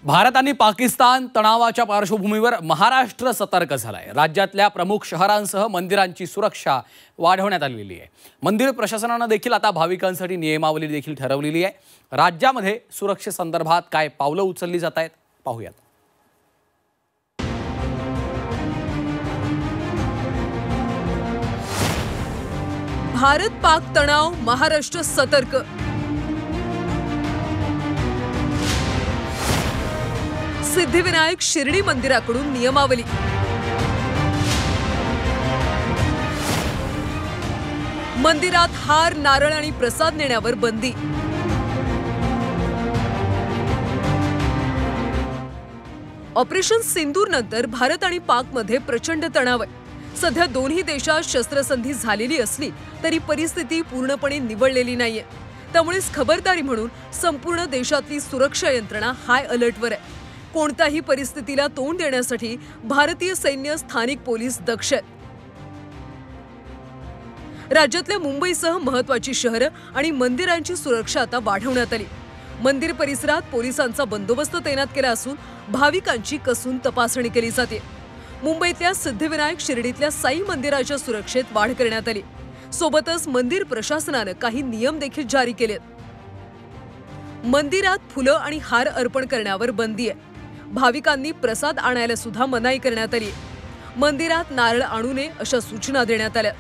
भारत आणि पाकिस्तान तणावाच्या पार्श्वभूमीवर महाराष्ट्र सतर्क झालाय। राज्यातल्या प्रमुख शहरांसह मंदिरांची सुरक्षा वाढवण्यात आलेली आहे। मंदिर प्रशासनाने देखील आता भाविकांसाठी नियमावली देखील ठरवलेली आहे। राज्यामध्ये सुरक्षेसंदर्भात काय पावलं उचलली जात आहेत पाहूयात। भारत पाक तणाव, महाराष्ट्र सतर्क। सिद्धिविनायक शिर्डी मंदिराकडून नियमावली। मंदिरात हार, नारळ आणि प्रसाद नेण्यावर बंदी। ऑपरेशन सिंदूर नंतर भारत आणि पाक मध्ये प्रचंड तणाव आहे। सध्या दोन्ही देशात शस्त्रसंधी झालेली असली तरी परिस्थिती पूर्णपणे निवळलेली नाहीये। त्यामुळेच खबरदारी म्हणून संपूर्ण देशातली सुरक्षा यंत्रणा हाय अलर्टवर आहे। कोणत्याही परिस्थितीला तोंड देण्यासाठी भारतीय सैन्य, स्थानिक पोलीस दक्ष आहेत। राज्यातल्या मुंबईसह महत्त्वाची शहरं आणि मंदिरांची सुरक्षा आता वाढवण्यात आली। मंदिर परिसरात पोलिसांचा बंदोबस्त तैनात केला असून भाविकांची कसून तपासणी केली जाते। मुंबईतल्या सिद्धिविनायक शिर्डीतल्या साई मंदिराच्या सुरक्षेत वाढ करण्यात आली। सोबतच मंदिर प्रशासनाने काही नियम देखील जारी केलेत। मंदिरात फुलं आणि हार अर्पण करण्यावर बंदी आहे। भाविकांनी प्रसाद आणायला सुद्धा मनाई करण्यात आली। मंदिरात नारळ आणू नये अशा सूचना देण्यात आल्या।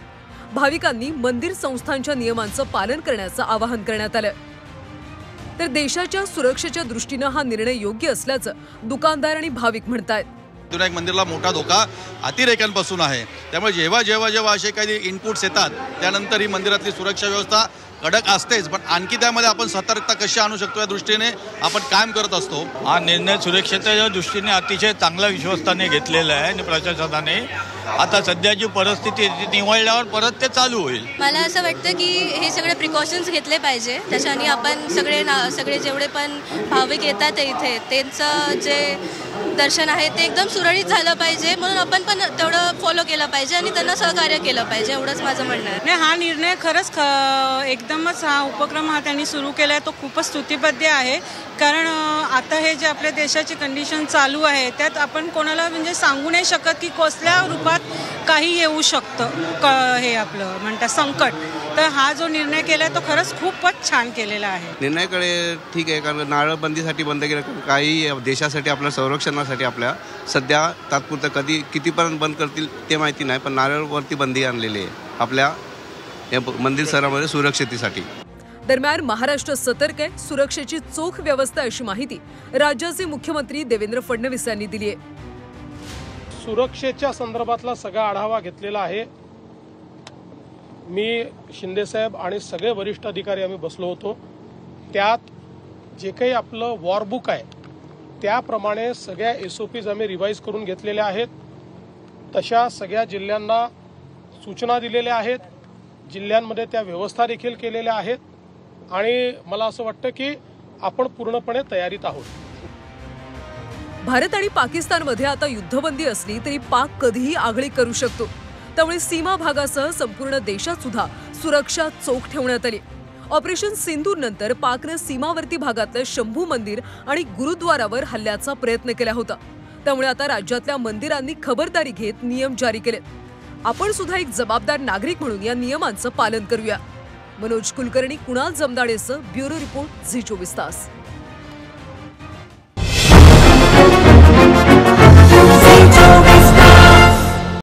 भाविकांनी मंदिर संस्थांच्या नियमांचं पालन करण्याचं आवाहन करण्यात आलं। तर देशाच्या सुरक्षेच्या दृष्टीने हा निर्णय योग्य असल्याचं दुकानदार आणि भाविक म्हणतात। सिद्धिविनायक मंदिराला मोठा धोका अतिरेक्यांपासून आहे। त्यामुळे जेव्हा असे काही इनपुट्स येतात त्यानंतर ही मंदिरातली सुरक्षा व्यवस्था कडक असतेच, पण आणखी त्यामध्ये आपण सतर्कता कशी आणू शकतो या दृष्टीने आपण काम करत असतो। हा निर्णय सुरक्षेच्या दृष्टीने अतिशय चांगला विश्वासाने घेतलेला आहे आणि प्रशासनाने आता सध्याची परिस्थिती निवळल्यावर परत ते चालू होईल। मला असं वाटतं की हे सगळे प्रिकॉशन्स घेतले पाहिजे, त्याच्याने आपण सगळे जेवढे पण भाविक येतात इथे त्यांचं जे दर्शन आहे ते एकदम सुरळीत झालं पाहिजे, म्हणून आपण पण तेवढं फॉलो केलं पाहिजे आणि त्यांना सहकार्य केलं पाहिजे, एवढंच माझं म्हणणं आहे। हा निर्णय खरंच एकदमच हा उपक्रम हा त्यांनी सुरू केलाय तो खूपच स्तुतिपात्र आहे। कारण आता हे जे आपल्या देशाची कंडिशन चालू आहे त्यात आपण कोणाला म्हणजे सांगू नाही शकत की कसल्या रूपात काही येऊ शकतं हे आपलं म्हणतात संकट। तर हा जो निर्णय केलाय तो खरंच खूपच छान केलेला आहे। निर्णयाकडे ठीक आहे, कारण नारळबंदीसाठी बंद केलं, काही देशासाठी आपल्या संरक्षणासाठी आपल्या सध्या तात्पुरतं कधी कितीपर्यंत बंद करतील ते माहिती नाही, पण नारळवरती बंदी आणलेली आहे आपल्या या मंदिर सरामध्ये सुरक्षेसाठी। दरम्यान महाराष्ट्र सतर्क आहे, सुरक्षेची चोख व्यवस्था अशी माहिती राज्याचे मुख्यमंत्री देवेंद्र फडणवीस यांनी दिली आहे। सुरक्षेच्या संदर्भातला सगळा आढावा घेतलेला आहे। मी शिंदेसाहेब आणि सगळे वरिष्ठ अधिकारी आम्ही बसलो होतो। त्यात जे काही आपलं वॉरबुक आहे त्याप्रमाणे सगळ्या SOPs आम्ही रिवाईज करून घेतलेल्या आहेत। तशा सगळ्या जिल्ह्यांना सूचना दिलेल्या आहेत, जिल्ह्यांमध्ये त्या व्यवस्था देखील केलेल्या आहेत आणि मला असं वाटतं की आपण पूर्णपणे तयारीत आहोत। भारत आणि पाकिस्तानमध्ये आता युद्धबंदी असली तरी पाक कधीही आगळीक करू शकतो। त्यामुळे सीमा भागासह संपूर्ण देशात सुद्धा सुरक्षा चोख ठेवण्यात आली। ऑपरेशन सिंदूर नंतर पाकने सीमावर्ती भागातलं शंभू मंदिर आणि गुरुद्वारावर हल्ल्याचा प्रयत्न केला होता। त्यामुळे आता राज्यातल्या मंदिरांनी खबरदारी घेत नियम जारी केलेत। आपण सुद्धा एक जबाबदार नागरिक म्हणून या नियमांचं पालन करूया। मनोज कुलकर्णी, कुणाल जमदाडेसह ब्युरो रिपोर्ट, झी 24 तास।